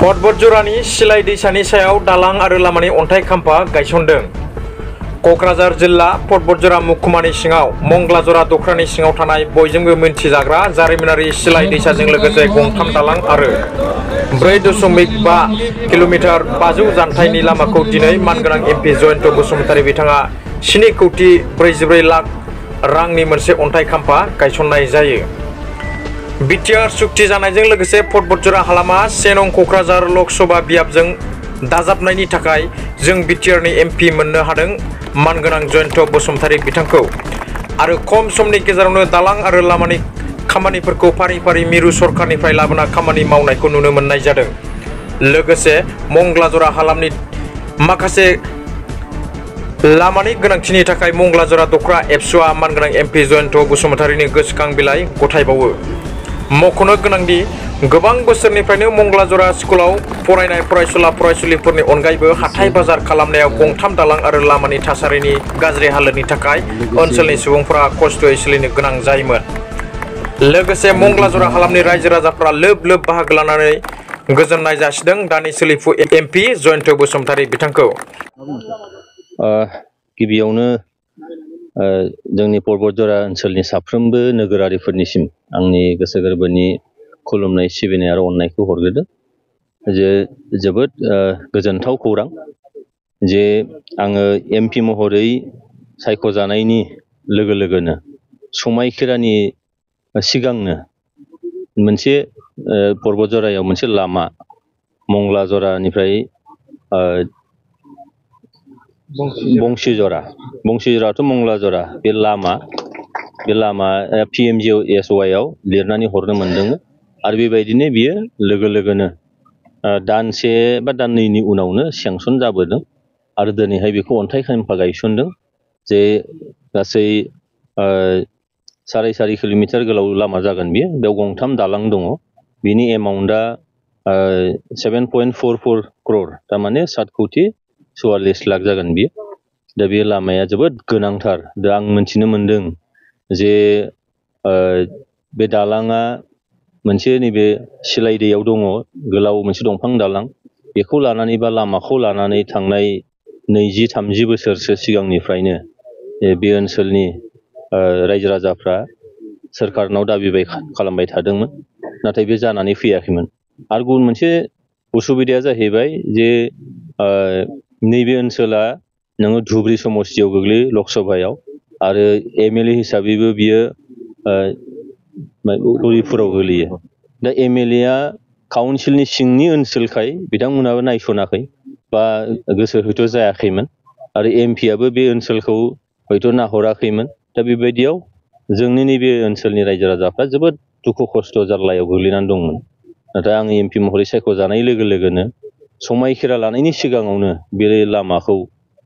पर्बतजरानि सिलाइ दैसानि सायाव दालां आरो लामानि अन्थाइ खाम्फा गायसनदों। कक्राझार जिल्ला पर्बतजरा महकुमानि सिङाव मंगलाजरा दख्रानि सिङाव थानाय बयजोंबो मिन्थिजाग्रा जारिमिनारि सिलाइ दैसाजों लोगोसे गंथाम दालां आरो 4.5 किल'मिटार 500 जानथाइनि लामाखौ दिनै मानगोनां एमपि जयन्त बसुमतारी बिथाङा 7,44 लाख रांनि मोनसे अन्थाइ खाम्फा गायसननाय जायो। बिटिआर सुक्ति जानायजों लोगोसे पर्बतजरा हालामा 1 नं कक्राझार लकसभा बियाबजों दाजाबनायनि थाखाय जों बिटिआरनि एमपि मोननो हादों मानगोनां जयन्त बसुमतारी बिथांखौ आरो खम समनि गेजेरावनो दालां आरो लामानि खामानिफोरखौ फारि फारि मिरु सरकारनिफ्राय लाबोना खामानि मावनायखौ नुनो मोननाय जादों। लोगोसे मंगलाजरा हालामनि माखासे लामानि गोनांथिनि थाखाय मंगलाजरा दख्रा एबसुआ मानगोनां एमपि जयन्त बसुमतारीनि गोसोखां बिलाइ गथायबावो। मख'नो गोनांदि गोबां बोसोरनिफ्रायनो मंगलाजरा स्कुलाव फरायनाय फरायसुला फरायसुलिफोरनि अनगायैबो हाथाय बाजार खालामनायाव गंथाम दालां आरो लामानि थासारिनि गाज्रि हालोदनि थाखाय ओनसोलनि सुबुंफोरा खस्थ'यै सोलिनो गोनां जायोमोन। लोगोसे मंगलाजरा हालामनि रायजो राजाफ्रा लोब लोब बाहागो लानानै गोजोननाय जासिदों दानि सोलिफु एमपि जयन्त बसुमतारी बिथांखौ। गिबियावनो जोंनि पर्बतजरा ओनसोलनि साफ्रोमबो नोगोरारिफोरनिसिम आंनि गोसो गोरबोनि खुलुमनाय सिबिनाय आरो अननायखौ हरग्रोदों। जे जोबोद गोजोनथाव खौरां जे आङो एमपि महरै सायख'जानायनि लोगो लोगोनो समायखिरानि सिगांनो मोनसे पर्बतजरायाव मोनसे लामा मंगलाजरानिफ्राय बंशीजराथ' मंगलाजरा बे लामा PMGSY आव लिरनानै हरनो मोनदोंमोन आरो बेबायदिनो बियो लोगो लोगोनो दानसे बा दाननैनि उनावनो सेंसन जाबोदों आरो दिनैहाय बेखौ अन्थाइ खाम्फा गायसनदों जे गासै 4.5 किल'मिटार गोलाव लामा जागोन बियो। बेयाव गंथाम दालां दङ। बिनि एमाउन्टआ 7.44 क्रर थारमाने 7,44 लाख जागोन बियो। दा बे लामाया जोबोद गोनांथार। दा आं मिथिनो मोनदों जे बे दालाङा मोनसे नैबे सिलाइ दैयाव दङ गोलाव मोनसे दंफां दालां। बेखौ लानानै बा लामाखौ लानानै थांनाय 20-30 बोसोरसो सिगांनिफ्रायनो बे ओनसोलनि रायजो राजाफ्रा सोरखारनाव दाबि खालामबाय थादोंमोन, नाथाय बे जानानै फैयाखैमोन। आरो गुबुन मोनसे उसुबिदाया जाहैबाय जे नैबे ओनसोला नोङो धुब्रि समस्तियाव गोग्लैयो लकसभायाव आरो MLA हिसाबैबो बियो उदयपुराव गोग्लैयो। दा MLA आ काउन्सिलनि सिंनि ओनसोलखाय बिथांमोनाबो नायसनाखै बा गोसो हयथ' जायाखैमोन आरो MP आबो बे ओनसोलखौ हयथ' नाहराखैमोन। दा बेबायदियाव जोंनि नैबे ओनसोलनि रायजो राजाफ्रा जोबोद दुखु खस्थ' जारलायाव गोग्लैनानै दंमोन। नाथाय आं MP महरै सायख'जानाय लोगो लोगोनो समायखिरा लानायनि सिगाङावनो बे लामाखौ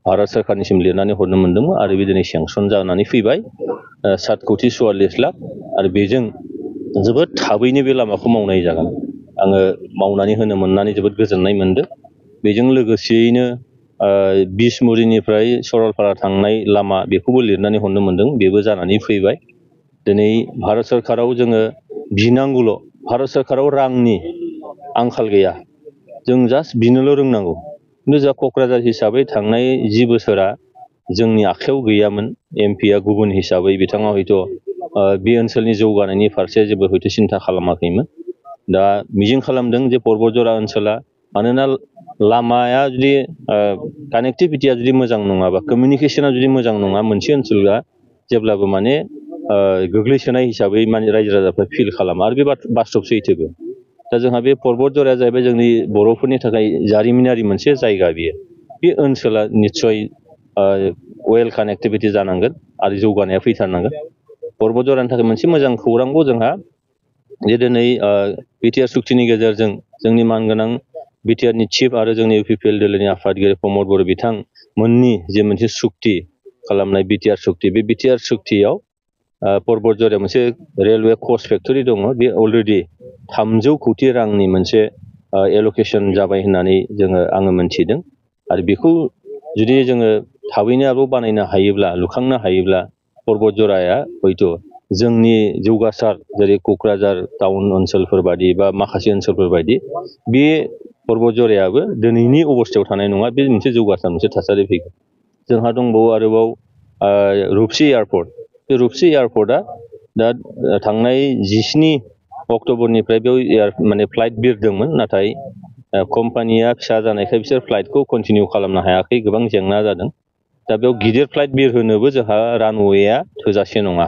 भारत सोरखारनिसिम लिरनानै हरनो मोनदोंमोन आरो बिदिनो सेंसन जानानै फैबाय 7,44 लाख आरो बेजों जोबोद थाबैनो बे लामाखौ मावनाय जागोन। आङो मावनानै होनो मोननानै जोबोद गोजोननाय मोनदों। बेजों लोगोसेयैनो बिसमुरिनिफ्राय सरलपारा थांनाय लामा बेखौबो लिरनानै हरनो मोनदों, बेबो जानानै फैबाय। दिनै भारत सोरखाराव जोङो बिनांगौल', भारत सोरखाराव रांनि आंखाल गैया, जों जास्ट बिनोल' रोंनांगौ। खिन्थु जा क'क्राझार हिसाबै थांनाय 10 बोसोरा जोंनि आखायाव गैयामोन। MP आ गुबुन हिसाबै बिथाङा हयथ' बे ओनसोलनि जौगानायनि फारसे जेबो हयथ' सिन्था खालामाखैमोन। दा मिजिं खालामदों जे पर्बतजरा ओनसोला, मानोना लामाया जुदि कानेक्टिभिटिया जुदि मोजां नङाबा, कमिउनिकेसना जुदि मोजां नङा, मोनसे ओनसोला जेब्लाबो माने गोग्लैसोनाय हिसाबै माने रायजो राजाफ्रा फिल खालामा आरो बे बास्तब सैथोबो। दा जोंहा बे पर्बतजराया जाहैबाय जोंनि बर'फोरनि थाखाय जारिमिनारि मोनसे जायगा बियो। बे ओनसोला निस्सय वेल कानेक्टिभिटि जानांगोन आरो जौगानाया फैथारनांगोन। पर्बतजरानि थाखाय मोनसे मोजां खौरांखौ जोंहा जे दिनै बिटिआर सुक्तिनि गेजेरजों जोंनि मानगोनां बिटिआरनि चिफ आरो जोंनि UPPL दोलोनि आफादगिरि प्रमद बर' बिथांमोननि जे मोनसे सुक्ति खालामनाय बिटिआर सुक्ति, बे बिटिआर सुक्तियाव पर्बतजरायाव मोनसे रेलवे कच फेक्टरि दङ। बे अलरेडि 300 कौटि रांनि मोनसे एलकेसन जाबाय होननानै आङो मोनथिदों आरो बेखौ जुदि जोङो थाबैनो आरोबाव बानायनो हायोब्ला, लुखांनो हायोब्ला पर्बतजराया हयथ' जोंनि जौगासार जेरै क'क्राझार टाउन ओनसोलफोर बायदि बा माखासे ओनसोलफोर बायदि बे पर्बतझरायाबो दिनैनि अबस्थायाव थानाय नङा बे मोनसे जौगासार मोनसे थासारि फैगोन जोंहा दंबावो आरोबाव रुपसि एयारपर्ट बे रुपसि एयारपर्टआ दा थांनाय 17 अक्ट'बरनिफ्राय बेयाव माने फ्लाइट बिरदोंमोन नाथाय कम्पानिया फिसा जानायखाय बिसोर फ्लाइटखौ कन्टिनिउ खालामनो हायाखै गोबां जेंना जादों दा बेयाव गिदिर फ्लाइट बिरहोनोबो जोंहा रानवेया थोजासे नङा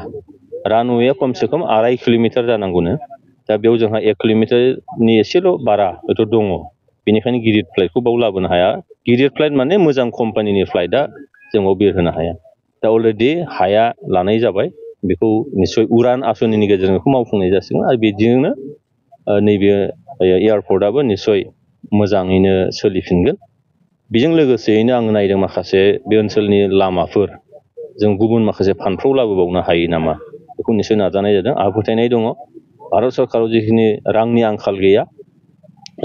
रानवेया खमसे खम 2.5 किल'मिटार जानांगौनो दा बेयाव जोंहा 1 किल'मिटारनि एसेल' बारा हयथ' दङ बेनिखायनो गिदिर फ्लाइटखौ बाव लाबोनो हाया गिदिर फ्लाइट माने मोजां कम्पानिनि फ्लाइटआ जों बिरहोनो हाया दा अलरेडि हाया लानाय जाबाय बेखौ निश्चय उड़ान आसनिनि गेजेरजों बेखौ मावफुंनाय जासिगोन आरो बिदिनो नैबे एयारपर्टआबो निश्चय मोजाङैनो सोलिफिनगोन बेजों लोगोसेयैनो आं नायदों माखासे बे ओनसोलनि लामाफोर जों गुबुन माखासे फान्डफ्राव लाबोबावनो हायो नामा बेखौ निश्चय नाजानाय जादों आंहा फोथायनाय दङ भारत सरकाराव जिखिनि रांनि आंखाल गैया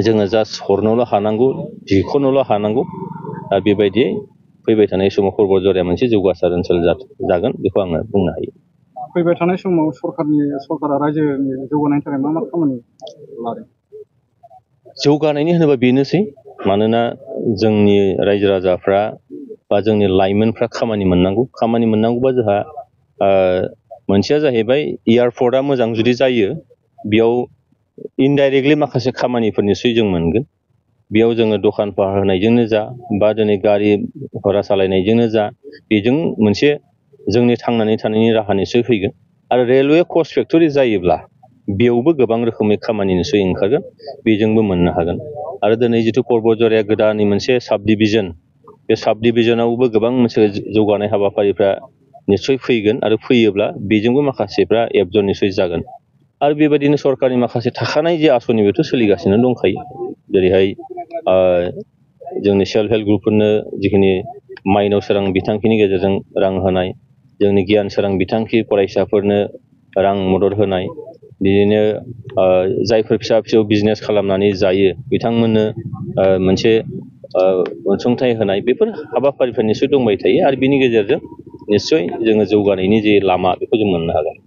जोङो जास्ट हरनोल' हानांगौ बिखौनोल' हानांगौ बेबायदि फैबाय थानाय समाव पर्बतझराया मोनसे जौगासार ओनसोल जागोन बेखौ आङो बुंनो हायो फैबाय थानाय समाव सरकारा रायजोनि जौगानायनि थाखाय मा खामानि लादों जौगानायनि होनोबा बेनोसै मानोना जोंनि रायजो राजाफ्रा बा जोंनि लाइमोनफ्रा खामानि मोननांगौबा जोंहा मोनसेया जाहैबाय एयारपर्टआ मोजां जुदि जायो बेयाव इनडाइरेक्टलि माखासे खामानिफोरनिसै जों मोनगोन बेयाव जोङो दखान फाहार होनायजोंनो जा बा दिनै गारि घरा सालायनायजोंनो जा बेजों मोनसे जोंनि थांनानै थानायनि राहानिसो फैगोन आरो रेलवे कच फेक्टरि जायोब्ला बेयावबो गोबां रोखोमनि खामानिनिसो ओंखारगोन बेजोंबो मोननो हागोन आरो दिनै जिथु पर्बतझराया गोदाननि मोनसे साब डिभिजन बे साब डिभिजनावबो गोबां मोनसे जौगानाय हाबाफारिफ्रा निश्चय फैगोन आरो फैयोब्ला बेजोंबो माखासेफ्रा एबजर्ब निश्चय जागोन आरो बेबायदिनो सरकारनि माखासे थाखानाय जे आसनि बेथ' सोलिगासिनो दंखायो जेरैहाय जोंनि सेल्फ हेल्प ग्रुपफोरनो जिखिनि माइनाव सोरां बिथांखिनि गेजेरजों रां होनाय जोंनि गियान सोरां बिथांखि फरायसाफोरनो रां मदद होनाय बिदिनो जायफोर फिसा फिसौ बिजनेस खालामनानै जायो बिथांमोननो मोनसे अनसुंथाइ होनाय बेफोर हाबाफारिफोर निश्चय दंबाय थायो आरो बिनि गेजेरजों निश्चय जोङो जौगानायनि जे लामा बेखौ जों मोननो हागोन